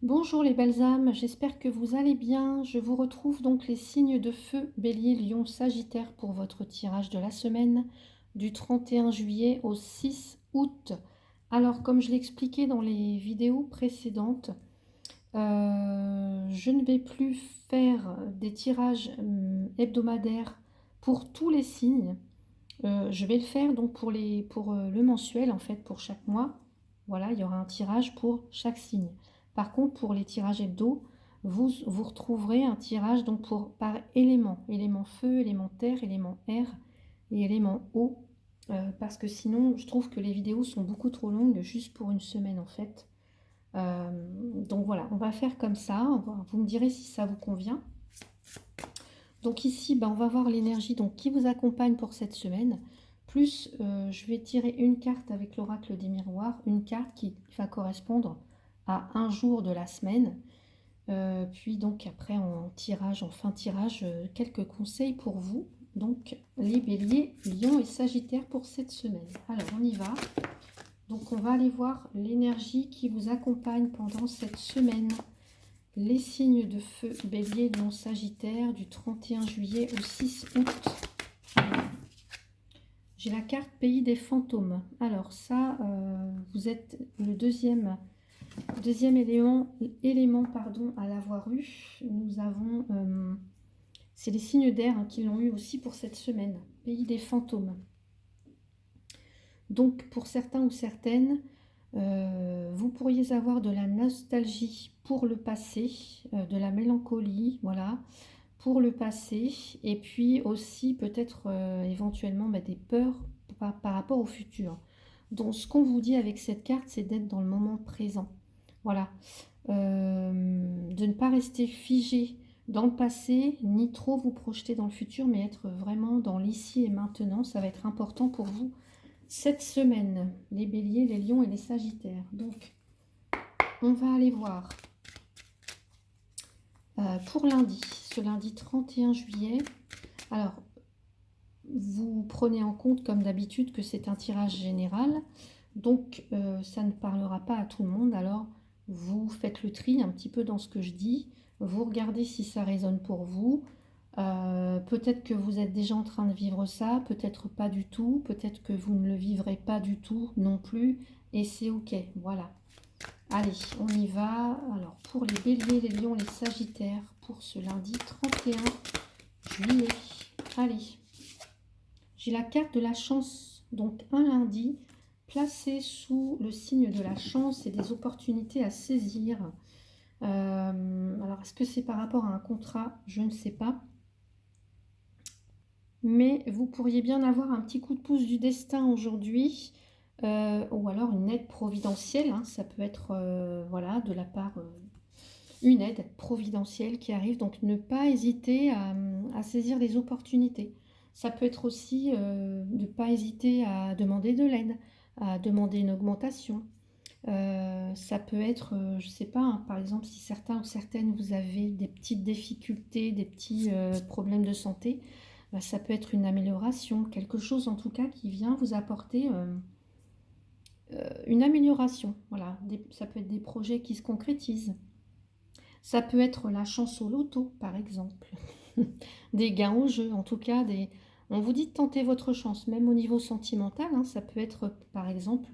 Bonjour les belles âmes, j'espère que vous allez bien. Je vous retrouve donc les signes de feu, Bélier, Lion, Sagittaire pour votre tirage de la semaine du 31 juillet au 6 août. Alors, comme je l'ai expliqué dans les vidéos précédentes, je ne vais plus faire des tirages hebdomadaires pour tous les signes. Je vais le faire donc pour le mensuel en fait, pour chaque mois. Voilà, il y aura un tirage pour chaque signe. Par contre, pour les tirages hebdo, vous retrouverez un tirage donc par élément. Élément feu, élément terre, élément air et élément eau. Parce que sinon, je trouve que les vidéos sont beaucoup trop longues juste pour une semaine en fait. Donc voilà, on va faire comme ça. Vous me direz si ça vous convient. Donc ici, on va voir l'énergie qui vous accompagne pour cette semaine. Plus, je vais tirer une carte avec l'oracle des miroirs, une carte qui va correspondre à un jour de la semaine. Puis donc après, en tirage, en fin de tirage, quelques conseils pour vous. Donc les béliers, lions et sagittaires pour cette semaine. Alors on y va. Donc on va aller voir l'énergie qui vous accompagne pendant cette semaine. Les signes de feu, bélier, lion, sagittaire, du 31 juillet au 6 août. J'ai la carte pays des fantômes. Alors ça, vous êtes le deuxième élément à l'avoir eu. Nous avons, c'est les signes d'air qui l'ont eu aussi pour cette semaine. Pays des fantômes. Donc pour certains ou certaines, vous pourriez avoir de la nostalgie pour le passé, de la mélancolie, voilà, pour le passé, et puis aussi peut-être éventuellement des peurs par rapport au futur. Donc ce qu'on vous dit avec cette carte, c'est d'être dans le moment présent. Voilà. De ne pas rester figé dans le passé, ni trop vous projeter dans le futur, mais être vraiment dans l'ici et maintenant. Ça va être important pour vous cette semaine, les béliers, les lions et les sagittaires. Donc, on va aller voir pour lundi, ce lundi 31 juillet. Alors, vous prenez en compte, comme d'habitude, que c'est un tirage général. Donc, ça ne parlera pas à tout le monde. Alors, vous faites le tri un petit peu dans ce que je dis. Vous regardez si ça résonne pour vous. Peut-être que vous êtes déjà en train de vivre ça, peut-être pas du tout. Peut-être que vous ne le vivrez pas du tout non plus. Et c'est OK. Voilà. Allez, on y va. Alors, pour les béliers, les lions, les sagittaires, pour ce lundi 31 juillet. Allez. J'ai la carte de la chance, donc un lundi, placé sous le signe de la chance et des opportunités à saisir. Alors, est-ce que c'est par rapport à un contrat? Je ne sais pas. Mais vous pourriez bien avoir un petit coup de pouce du destin aujourd'hui, ou alors une aide providentielle. Hein, ça peut être voilà, de la part, une aide providentielle qui arrive. Donc, ne pas hésiter à saisir les opportunités. Ça peut être aussi de ne pas hésiter à demander de l'aide, à demander une augmentation. Ça peut être, je ne sais pas, hein, par exemple, si certains ou certaines, vous avez des petites difficultés, des petits problèmes de santé, ça peut être une amélioration, quelque chose en tout cas qui vient vous apporter une amélioration. Voilà, ça peut être des projets qui se concrétisent. Ça peut être la chance au loto, par exemple. Des gains au jeu, en tout cas, on vous dit de tenter votre chance, même au niveau sentimental. Hein, ça peut être, par exemple,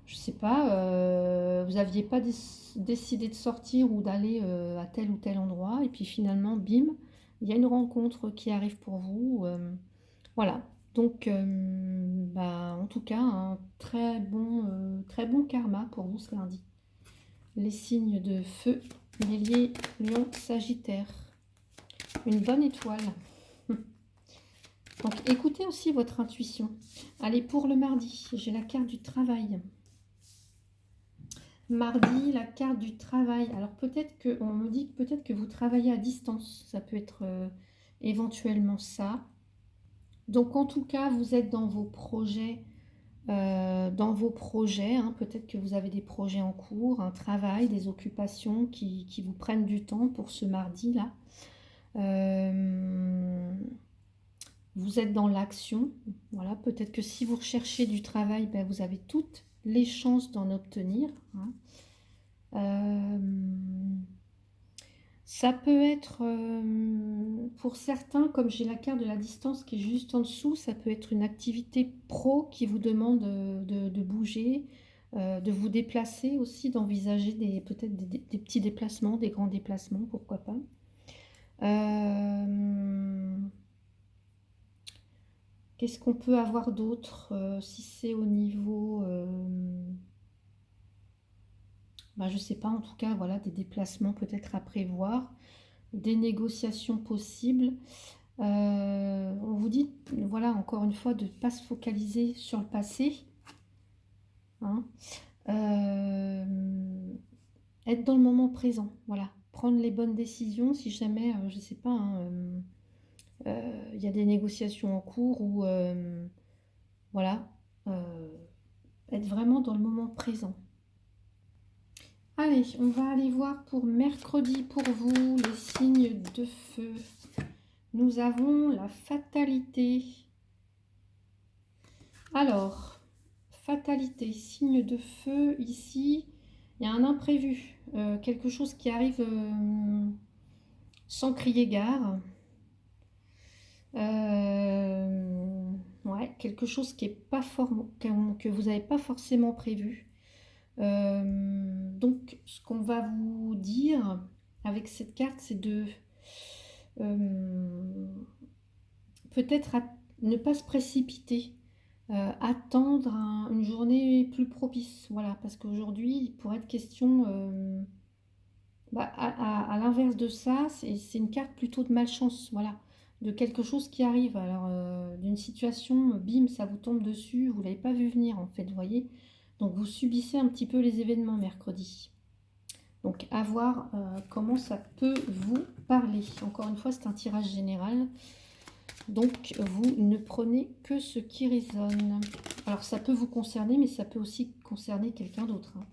je sais pas, vous n'aviez pas décidé de sortir ou d'aller à tel ou tel endroit, et puis finalement, bim, il y a une rencontre qui arrive pour vous. Voilà. Donc, en tout cas, un très bon karma pour vous ce lundi. Les signes de feu, bélier, lion, sagittaire. Une bonne étoile. Donc, écoutez aussi votre intuition. Allez, pour le mardi, j'ai la carte du travail. Mardi, la carte du travail. Alors, on me dit que peut-être que vous travaillez à distance. Ça peut être éventuellement ça. Donc, en tout cas, vous êtes dans vos projets. Hein. Peut-être que vous avez des projets en cours, un travail, des occupations qui vous prennent du temps pour ce mardi-là. Vous êtes dans l'action. Voilà, peut-être que si vous recherchez du travail, vous avez toutes les chances d'en obtenir. Hein. Ça peut être, pour certains, comme j'ai la carte de la distance qui est juste en dessous, ça peut être une activité pro qui vous demande, de bouger, de vous déplacer aussi, d'envisager des peut-être des petits déplacements, des grands déplacements, pourquoi pas. Hem, Qu'est-ce qu'on peut avoir d'autre? Si c'est au niveau, bah, je sais pas, en tout cas, voilà, des déplacements peut-être à prévoir, des négociations possibles. On vous dit, voilà, encore une fois, de ne pas se focaliser sur le passé, hein. Hem, Être dans le moment présent, voilà. Prendre les bonnes décisions si jamais, je sais pas, hein, il y a des négociations en cours ou voilà, être vraiment dans le moment présent. Allez, on va aller voir pour mercredi pour vous, les signes de feu. Nous avons la fatalité. Alors, fatalité, signe de feu, ici, il y a un imprévu, quelque chose qui arrive sans crier gare. Ouais, quelque chose qui est pas que vous n'avez pas forcément prévu. Donc, ce qu'on va vous dire avec cette carte, c'est de euh, peut-être ne pas se précipiter. Attendre une journée plus propice, voilà, parce qu'aujourd'hui, il pourrait être question, bah, à l'inverse de ça, c'est une carte plutôt de malchance, voilà, de quelque chose qui arrive, alors d'une situation, bim, ça vous tombe dessus, vous ne l'avez pas vu venir en fait, vous voyez, donc vous subissez un petit peu les événements mercredi. Donc à voir comment ça peut vous parler. Encore une fois, c'est un tirage général. Donc, vous ne prenez que ce qui résonne. Alors, ça peut vous concerner, mais ça peut aussi concerner quelqu'un d'autre, hein.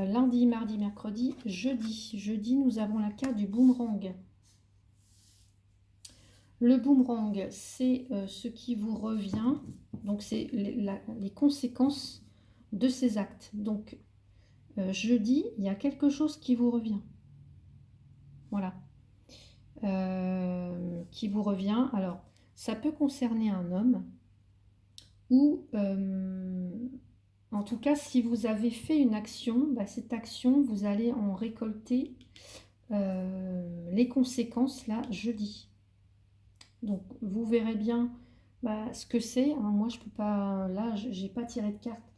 Lundi, mardi, mercredi, jeudi. Jeudi, nous avons la carte du boomerang. Le boomerang, c'est ce qui vous revient. Donc, c'est les conséquences de ces actes. Donc, jeudi, il y a quelque chose qui vous revient. Voilà. Qui vous revient. Alors, ça peut concerner un homme ou en tout cas, si vous avez fait une action, bah, cette action, vous allez en récolter les conséquences là jeudi. Donc vous verrez bien bah, ce que c'est, hein. Moi, je peux pas, là, j'ai pas tiré de carte.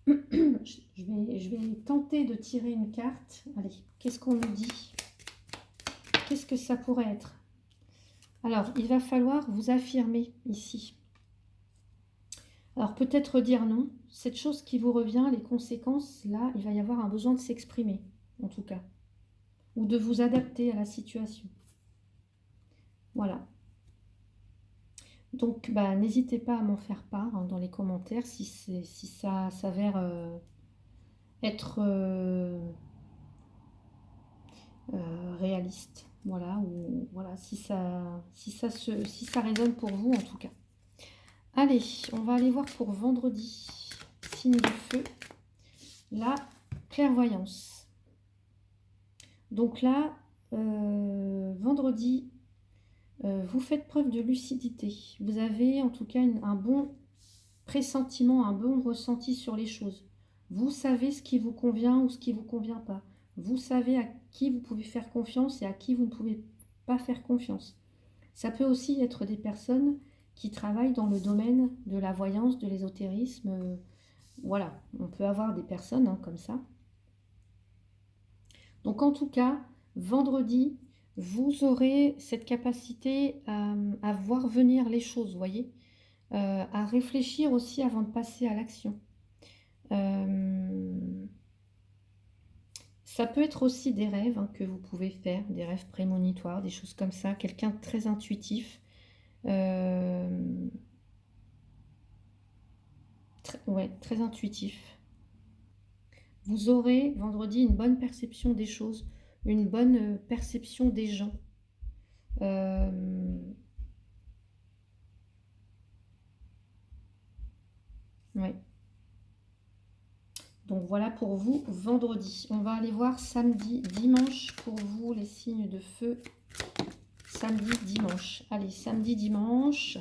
Je vais tenter de tirer une carte. Allez, qu'est-ce qu'on nous dit? Qu'est-ce que ça pourrait être? Alors, il va falloir vous affirmer ici. Alors peut-être dire non, cette chose qui vous revient, les conséquences, là, il va y avoir un besoin de s'exprimer, en tout cas, ou de vous adapter à la situation. Voilà. Donc, bah, n'hésitez pas à m'en faire part hein, dans les commentaires si ça s'avère être réaliste. Voilà, ou voilà, si ça résonne pour vous en tout cas. Allez, on va aller voir pour vendredi. Signe de feu. La clairvoyance. Donc là, vendredi, vous faites preuve de lucidité. Vous avez en tout cas un bon pressentiment, un bon ressenti sur les choses. Vous savez ce qui vous convient ou ce qui ne vous convient pas. Vous savez à qui vous pouvez faire confiance et à qui vous ne pouvez pas faire confiance. Ça peut aussi être des personnes qui travaillent dans le domaine de la voyance, de l'ésotérisme. Voilà, on peut avoir des personnes hein, comme ça. Donc en tout cas, vendredi, vous aurez cette capacité à voir venir les choses, vous voyez, à réfléchir aussi avant de passer à l'action. Ça peut être aussi des rêves hein, que vous pouvez faire, des rêves prémonitoires, des choses comme ça, quelqu'un de très intuitif. Ouais, très intuitif. Vous aurez vendredi une bonne perception des choses, une bonne perception des gens. Ouais. Donc voilà pour vous, vendredi. On va aller voir samedi, dimanche pour vous, les signes de feu. Samedi, dimanche. Allez, samedi, dimanche.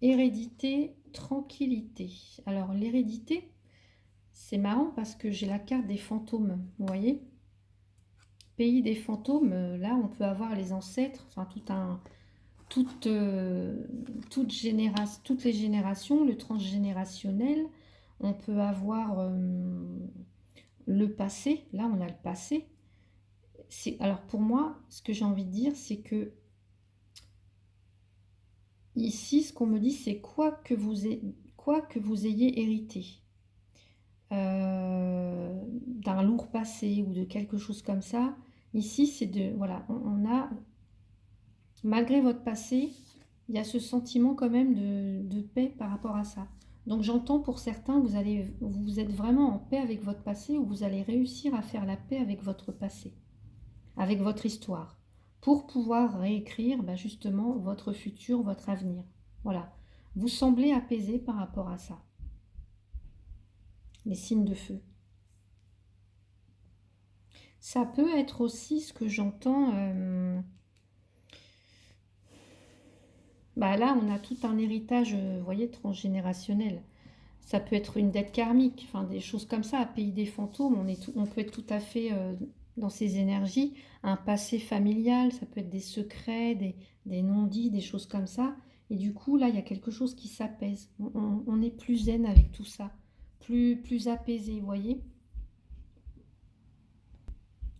Hérédité, tranquillité. Alors l'hérédité, c'est marrant parce que j'ai la carte des fantômes, vous voyez? Pays des fantômes, là on peut avoir les ancêtres, enfin toutes les générations, le transgénérationnel. On peut avoir le passé, là on a le passé. Alors pour moi, ce que j'ai envie de dire, c'est que ici, ce qu'on me dit, c'est quoi que vous ayez hérité d'un lourd passé ou de quelque chose comme ça. Ici, c'est de, voilà, on a, malgré votre passé, il y a ce sentiment quand même de paix par rapport à ça. Donc j'entends pour certains, vous êtes vraiment en paix avec votre passé ou vous allez réussir à faire la paix avec votre passé, avec votre histoire, pour pouvoir réécrire justement votre futur, votre avenir. Voilà. Vous semblez apaisé par rapport à ça. Les signes de feu. Ça peut être aussi ce que j'entends. Là, on a tout un héritage, vous voyez, transgénérationnel. Ça peut être une dette karmique, enfin des choses comme ça. À Pays des fantômes, on peut être tout à fait dans ces énergies. Un passé familial, ça peut être des secrets, des non-dits, des choses comme ça. Et du coup, là, il y a quelque chose qui s'apaise. On est plus zen avec tout ça, plus apaisé, vous voyez.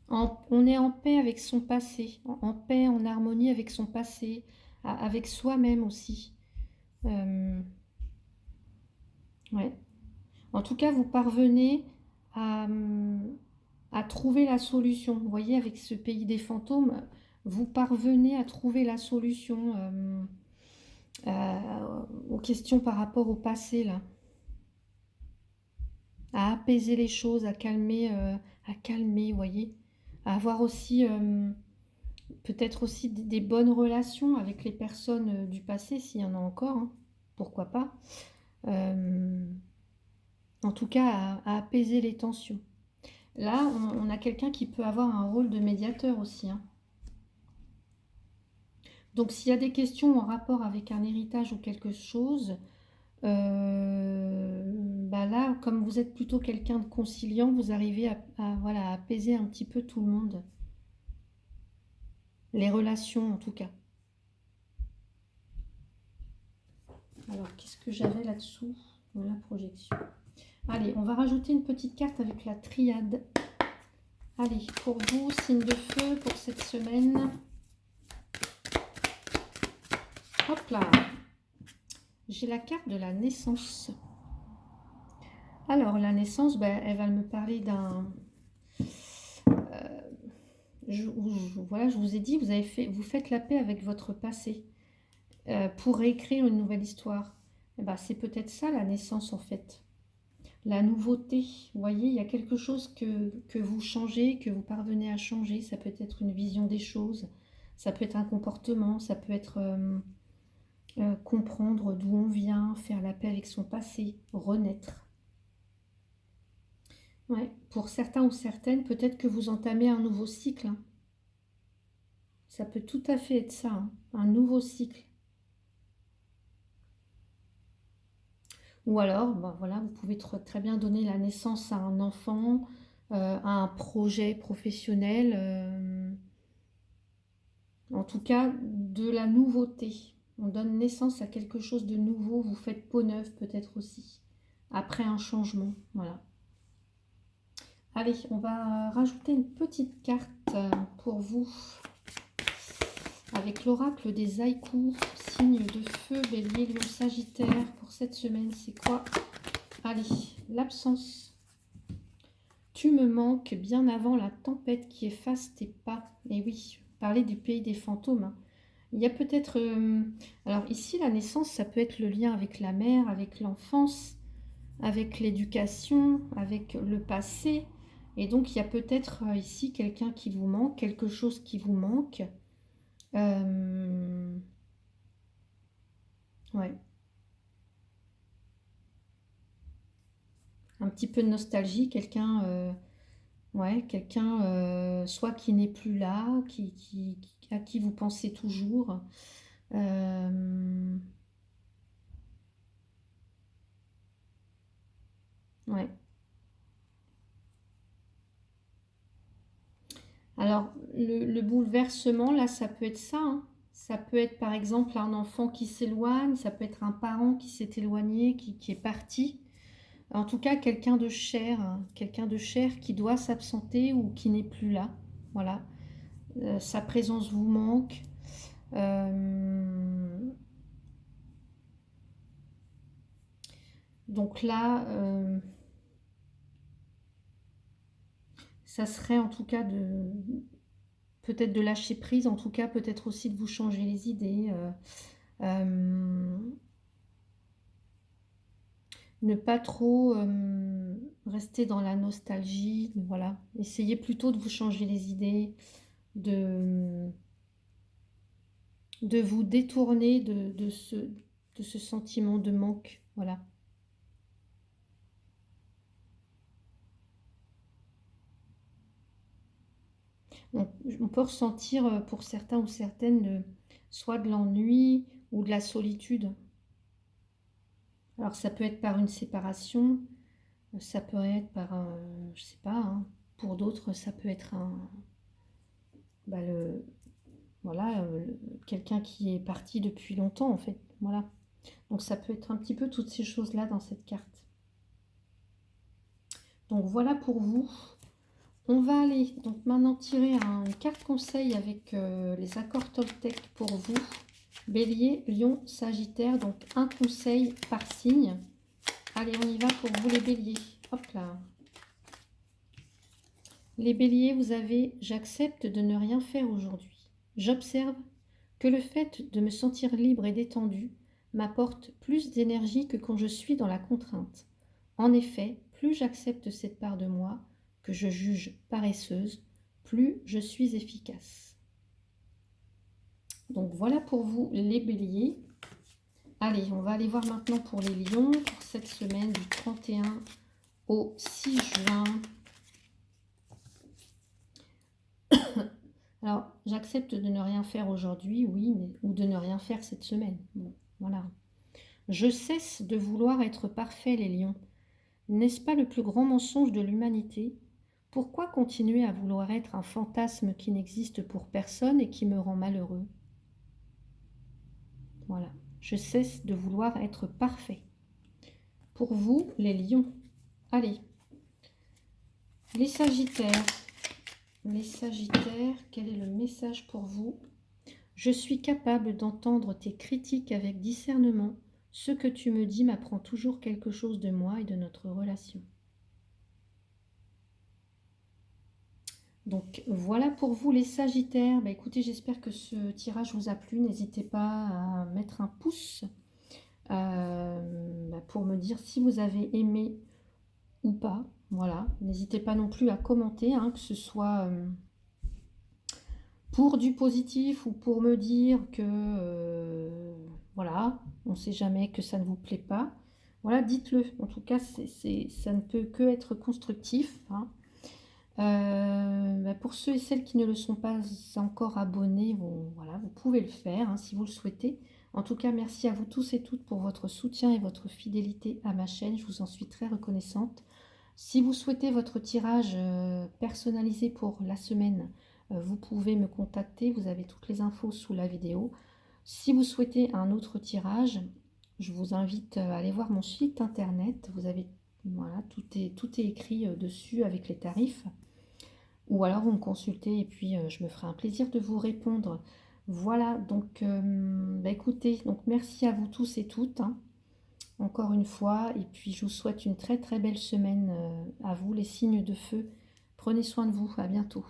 On est en paix avec son passé, en paix, en harmonie avec son passé, avec soi-même aussi. Euh, ouais. En tout cas, vous parvenez à, à trouver la solution. Vous voyez, avec ce pays des fantômes, vous parvenez à trouver la solution aux questions par rapport au passé, là. À apaiser les choses, à calmer, vous voyez. À avoir aussi, peut-être aussi des bonnes relations avec les personnes du passé, s'il y en a encore, hein. Pourquoi pas. Euh, En tout cas, à apaiser les tensions. Là, on a quelqu'un qui peut avoir un rôle de médiateur aussi, hein. Donc, s'il y a des questions en rapport avec un héritage ou quelque chose, là, comme vous êtes plutôt quelqu'un de conciliant, vous arrivez voilà, à apaiser un petit peu tout le monde. Les relations, en tout cas. Alors, qu'est-ce que j'avais là-dessous dans la projection? Allez, on va rajouter une petite carte avec la triade. Allez, pour vous, signe de feu pour cette semaine. Hop là, j'ai la carte de la naissance. Alors, la naissance, elle va me parler d'un... voilà, je vous ai dit, vous faites la paix avec votre passé pour réécrire une nouvelle histoire. C'est peut-être ça la naissance en fait. La nouveauté, vous voyez, il y a quelque chose que vous changez, que vous parvenez à changer. Ça peut être une vision des choses, ça peut être un comportement, ça peut être comprendre d'où on vient, faire la paix avec son passé, renaître. Ouais, pour certains ou certaines, peut-être que vous entamez un nouveau cycle, hein. Ça peut tout à fait être ça, hein, un nouveau cycle. Ou alors, voilà, vous pouvez très bien donner la naissance à un enfant, à un projet professionnel, en tout cas de la nouveauté. On donne naissance à quelque chose de nouveau, vous faites peau neuve peut-être aussi, après un changement, voilà. Allez, on va rajouter une petite carte pour vous, avec l'oracle des haïkus, signe de feu, bélier, lion, sagittaire. Pour cette semaine, c'est quoi? Allez, l'absence. Tu me manques bien avant la tempête qui efface tes pas. Et oui, parler du pays des fantômes, hein. Il y a peut-être... alors ici, la naissance, ça peut être le lien avec la mère, avec l'enfance, avec l'éducation, avec le passé. Et donc, il y a peut-être ici quelqu'un qui vous manque, quelque chose qui vous manque. Ouais. un petit peu de nostalgie, quelqu'un, ouais, quelqu'un, soit qui n'est plus là, à qui vous pensez toujours. Ouais. Alors, le bouleversement, là, ça peut être ça, hein. Ça peut être, par exemple, un enfant qui s'éloigne, ça peut être un parent qui s'est éloigné, qui est parti. En tout cas, quelqu'un de cher, hein, quelqu'un de cher qui doit s'absenter ou qui n'est plus là. Voilà. Sa présence vous manque. Euh, donc là, ça serait en tout cas de peut-être de lâcher prise, en tout cas peut-être aussi de vous changer les idées. Euh, ne pas trop rester dans la nostalgie, voilà. Essayez plutôt de vous changer les idées, de, de vous détourner de ce sentiment de manque, voilà. On peut ressentir pour certains ou certaines soit de l'ennui ou de la solitude. Alors ça peut être par une séparation, ça peut être par un, je sais pas, hein, pour d'autres ça peut être un, bah, voilà, quelqu'un qui est parti depuis longtemps en fait, voilà. Donc ça peut être un petit peu toutes ces choses-là dans cette carte. Donc voilà pour vous. On va aller donc maintenant tirer une carte conseil avec les accords Toltec pour vous. Bélier, Lion, Sagittaire, donc un conseil par signe. Allez, on y va pour vous les béliers. Hop là. Les béliers, vous avez « J'accepte de ne rien faire aujourd'hui. J'observe que le fait de me sentir libre et détendu m'apporte plus d'énergie que quand je suis dans la contrainte. En effet, plus j'accepte cette part de moi, que je juge paresseuse, plus je suis efficace. » Donc voilà pour vous les béliers. Allez, on va aller voir maintenant pour les lions, pour cette semaine du 31 au 6 juin. Alors, j'accepte de ne rien faire aujourd'hui, oui, mais, ou de ne rien faire cette semaine. Bon, voilà. Je cesse de vouloir être parfait, les lions. N'est-ce pas le plus grand mensonge de l'humanité? Pourquoi continuer à vouloir être un fantasme qui n'existe pour personne et qui me rend malheureux? Voilà. Je cesse de vouloir être parfait. Pour vous, les lions. Allez. Les sagittaires. Les sagittaires, quel est le message pour vous? Je suis capable d'entendre tes critiques avec discernement. Ce que tu me dis m'apprend toujours quelque chose de moi et de notre relation. Donc voilà pour vous les sagittaires. Bah, écoutez, j'espère que ce tirage vous a plu. N'hésitez pas à mettre un pouce pour me dire si vous avez aimé ou pas. Voilà, n'hésitez pas non plus à commenter, hein, que ce soit pour du positif ou pour me dire que voilà, on ne sait jamais que ça ne vous plaît pas. Voilà, dites-le. En tout cas, ça ne peut que être constructif, hein. Pour ceux et celles qui ne le sont pas encore abonnés, voilà, vous pouvez le faire, hein, si vous le souhaitez. En tout cas, merci à vous tous et toutes pour votre soutien et votre fidélité à ma chaîne. Je vous en suis très reconnaissante. Si vous souhaitez votre tirage personnalisé pour la semaine, vous pouvez me contacter. Vous avez toutes les infos sous la vidéo. Si vous souhaitez un autre tirage, je vous invite à aller voir mon site internet. Vous avez, voilà, tout est écrit dessus avec les tarifs. Ou alors vous me consultez et puis je me ferai un plaisir de vous répondre. Voilà, donc écoutez, donc merci à vous tous et toutes, hein, encore une fois. Et puis je vous souhaite une très très belle semaine à vous, les signes de feu. Prenez soin de vous, à bientôt.